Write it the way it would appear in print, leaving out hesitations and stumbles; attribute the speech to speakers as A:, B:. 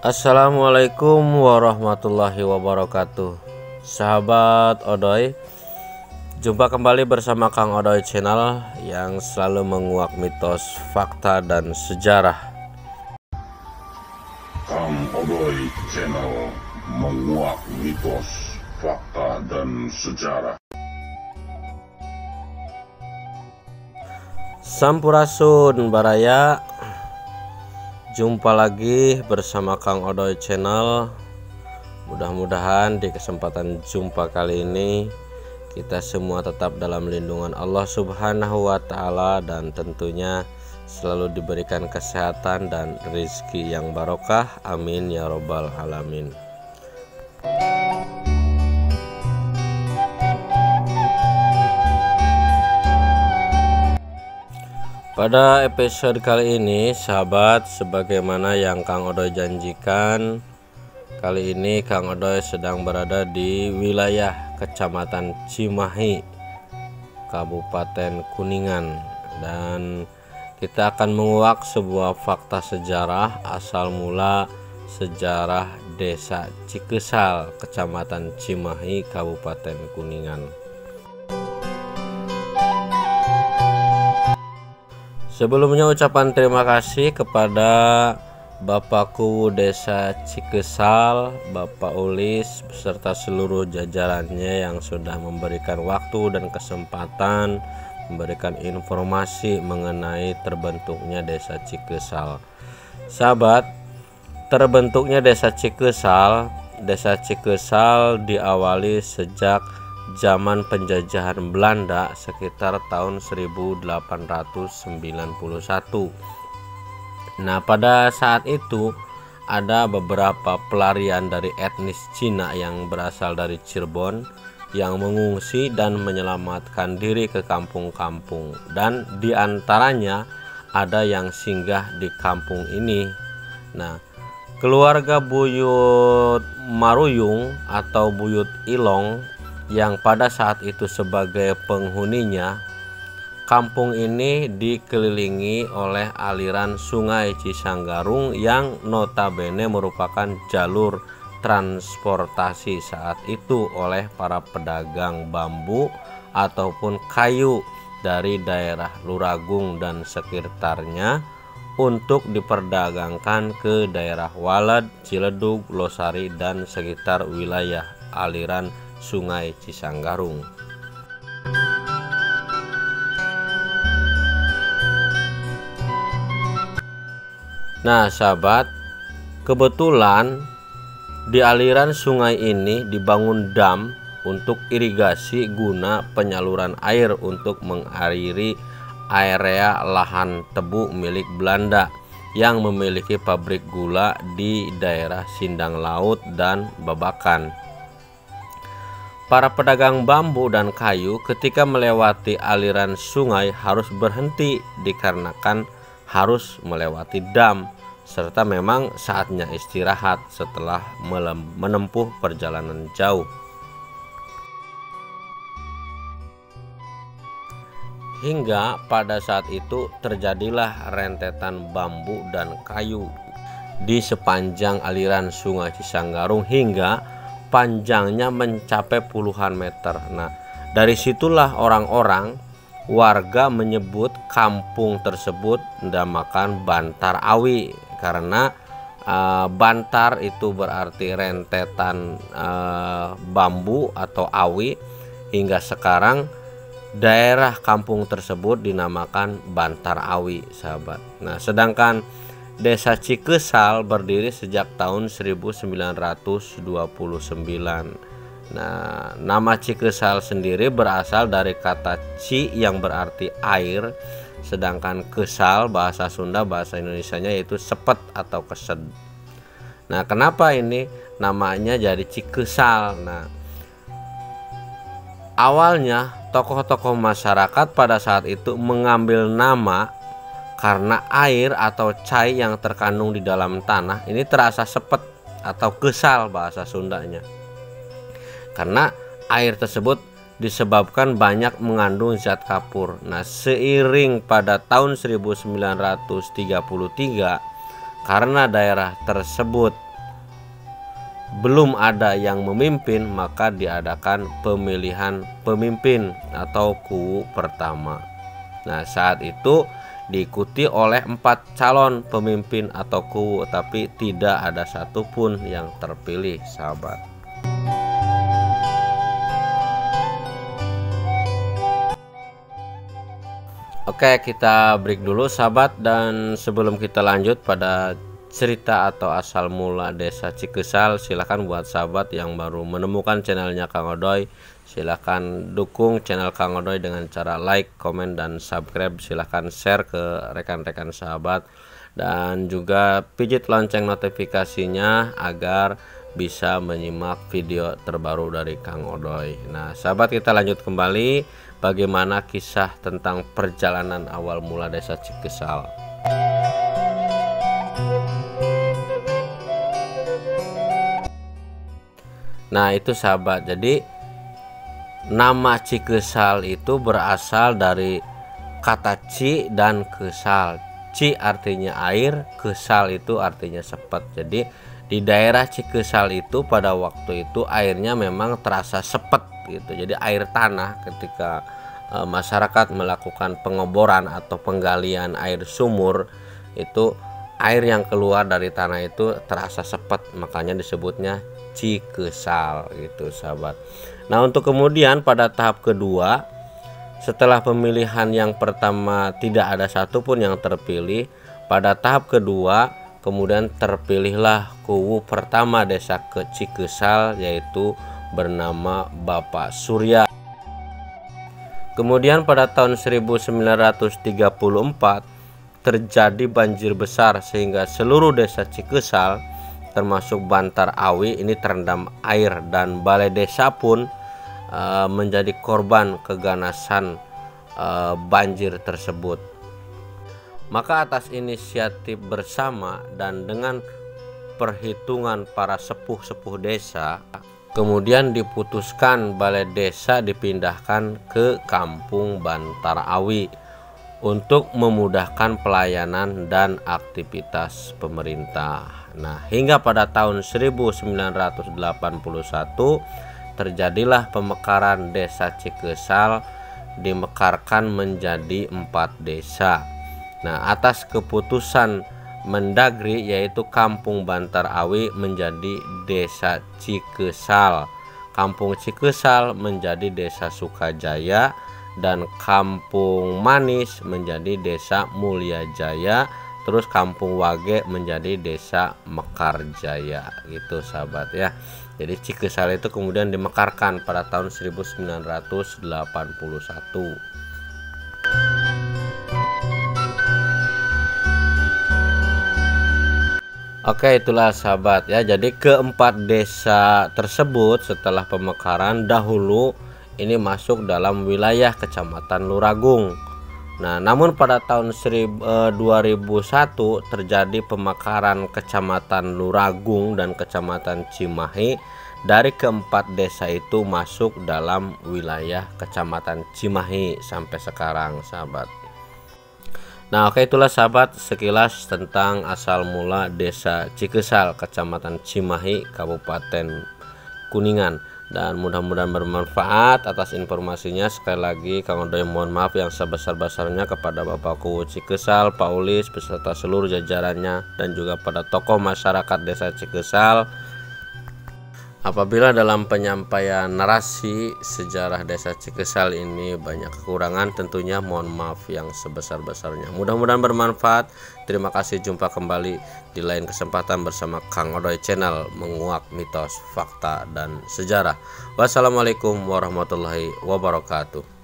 A: Assalamualaikum warahmatullahi wabarakatuh. Sahabat Odoy, jumpa kembali bersama Kang Odoy Channel yang selalu menguak mitos, fakta, dan sejarah.
B: Kang Odoy Channel menguak mitos, fakta, dan sejarah.
A: Sampurasun Baraya. Jumpa lagi bersama Kang Odoy Channel. Mudah-mudahan di kesempatan jumpa kali ini kita semua tetap dalam lindungan Allah Subhanahu wa Ta'ala, dan tentunya selalu diberikan kesehatan dan rezeki yang barokah. Amin ya robbal alamin. Pada episode kali ini, sahabat, sebagaimana yang Kang Odoy janjikan, kali ini Kang Odoy sedang berada di wilayah Kecamatan Cimahi, Kabupaten Kuningan, dan kita akan menguak sebuah fakta sejarah asal mula sejarah Desa Cikesal, Kecamatan Cimahi, Kabupaten Kuningan. Sebelumnya ucapan terima kasih kepada Bapakku Desa Cikesal, Bapak Ulis beserta seluruh jajarannya yang sudah memberikan waktu dan kesempatan memberikan informasi mengenai terbentuknya Desa Cikesal. Sahabat, terbentuknya Desa Cikesal diawali sejak zaman penjajahan Belanda sekitar tahun 1891. Nah, pada saat itu ada beberapa pelarian dari etnis Cina yang berasal dari Cirebon yang mengungsi dan menyelamatkan diri ke kampung-kampung, dan diantaranya ada yang singgah di kampung ini. Nah, keluarga Buyut Maruyung atau Buyut Ilong yang pada saat itu sebagai penghuninya, kampung ini dikelilingi oleh aliran Sungai Cisanggarung yang notabene merupakan jalur transportasi saat itu oleh para pedagang bambu ataupun kayu dari daerah Luragung dan sekitarnya untuk diperdagangkan ke daerah Walad, Ciledug, Losari, dan sekitar wilayah aliran Sungai Cisanggarung. Nah, sahabat, kebetulan di aliran sungai ini dibangun dam untuk irigasi guna penyaluran air untuk mengairi area lahan tebu milik Belanda yang memiliki pabrik gula di daerah Sindang Laut dan Babakan. Para pedagang bambu dan kayu ketika melewati aliran sungai harus berhenti dikarenakan harus melewati dam, serta memang saatnya istirahat setelah menempuh perjalanan jauh. Hingga pada saat itu terjadilah rentetan bambu dan kayu di sepanjang aliran Sungai Cisanggarung hingga panjangnya mencapai puluhan meter. Nah, dari situlah orang-orang warga menyebut kampung tersebut dinamakan Bantar Awi, karena bantar itu berarti rentetan bambu atau awi, hingga sekarang daerah kampung tersebut dinamakan Bantar Awi, sahabat. Nah, sedangkan Desa Cikesal berdiri sejak tahun 1929. Nah, nama Cikesal sendiri berasal dari kata ci yang berarti air, sedangkan kesal bahasa Sunda, bahasa Indonesianya yaitu sepet atau kesed. Nah, kenapa ini namanya jadi Cikesal? Nah, awalnya tokoh-tokoh masyarakat pada saat itu mengambil nama karena air atau cai yang terkandung di dalam tanah ini terasa sepet atau kesal bahasa Sundanya. Karena air tersebut disebabkan banyak mengandung zat kapur. Nah, seiring pada tahun 1933 karena daerah tersebut belum ada yang memimpin, maka diadakan pemilihan pemimpin atau kuwu pertama. Nah, saat itu diikuti oleh 4 calon pemimpin atau kuwu, tapi tidak ada satupun yang terpilih, sahabat. Oke, kita break dulu, sahabat, dan sebelum kita lanjut pada cerita atau asal mula desa Cikesal, silahkan buat sahabat yang baru menemukan channelnya Kang Odoy, silahkan dukung channel Kang Odoy dengan cara like, komen, dan subscribe. Silahkan share ke rekan-rekan sahabat, dan juga pijit lonceng notifikasinya agar bisa menyimak video terbaru dari Kang Odoy. Nah, sahabat, kita lanjut kembali bagaimana kisah tentang perjalanan awal mula desa Cikesal. Nah, itu sahabat, jadi nama Cikesal itu berasal dari kata ci dan kesal. Ci artinya air, kesal itu artinya sepet. Jadi di daerah Cikesal itu pada waktu itu airnya memang terasa sepet gitu. Jadi air tanah ketika masyarakat melakukan pengeboran atau penggalian air sumur, itu air yang keluar dari tanah itu terasa sepet, makanya disebutnya Cikesal gitu, sahabat. Nah, untuk kemudian pada tahap kedua, setelah pemilihan yang pertama tidak ada satupun yang terpilih, pada tahap kedua kemudian terpilihlah kuwu pertama desa Cikesal, yaitu bernama Bapak Surya. Kemudian pada tahun 1934 terjadi banjir besar sehingga seluruh desa Cikesal termasuk Bantar Awi ini terendam air, dan balai desa pun menjadi korban keganasan banjir tersebut. Maka atas inisiatif bersama dan dengan perhitungan para sepuh-sepuh desa, kemudian diputuskan balai desa dipindahkan ke kampung Bantar Awi untuk memudahkan pelayanan dan aktivitas pemerintah. Nah, hingga pada tahun 1981 terjadilah pemekaran desa Cikesal, dimekarkan menjadi 4 desa. Nah, atas keputusan Mendagri, yaitu kampung Bantar Awi menjadi desa Cikesal, kampung Cikesal menjadi desa Sukajaya, dan kampung Manis menjadi desa Mulyajaya, terus kampung Wage menjadi desa Mekarjaya gitu, sahabat ya. Jadi Cikesal itu kemudian dimekarkan pada tahun 1981. Oke, itulah sahabat ya. Jadi keempat desa tersebut setelah pemekaran dahulu ini masuk dalam wilayah Kecamatan Luragung. Nah, namun pada tahun 2001 terjadi pemekaran Kecamatan Luragung dan Kecamatan Cimahi. Dari keempat desa itu masuk dalam wilayah Kecamatan Cimahi sampai sekarang, sahabat. Nah, oke, itulah sahabat sekilas tentang asal mula desa Cikesal, Kecamatan Cimahi, Kabupaten Kuningan. Dan mudah-mudahan bermanfaat. Atas informasinya sekali lagi Kang Odoy mohon maaf yang sebesar-besarnya kepada Bapak Kuwu Cikesal, Pak Ulis beserta seluruh jajarannya, dan juga pada tokoh masyarakat desa Cikesal. Apabila dalam penyampaian narasi sejarah desa Cikesal ini banyak kekurangan, tentunya mohon maaf yang sebesar-besarnya. Mudah-mudahan bermanfaat. Terima kasih, jumpa kembali di lain kesempatan bersama Kang Odoy Channel, menguak mitos, fakta, dan sejarah. Wassalamualaikum warahmatullahi wabarakatuh.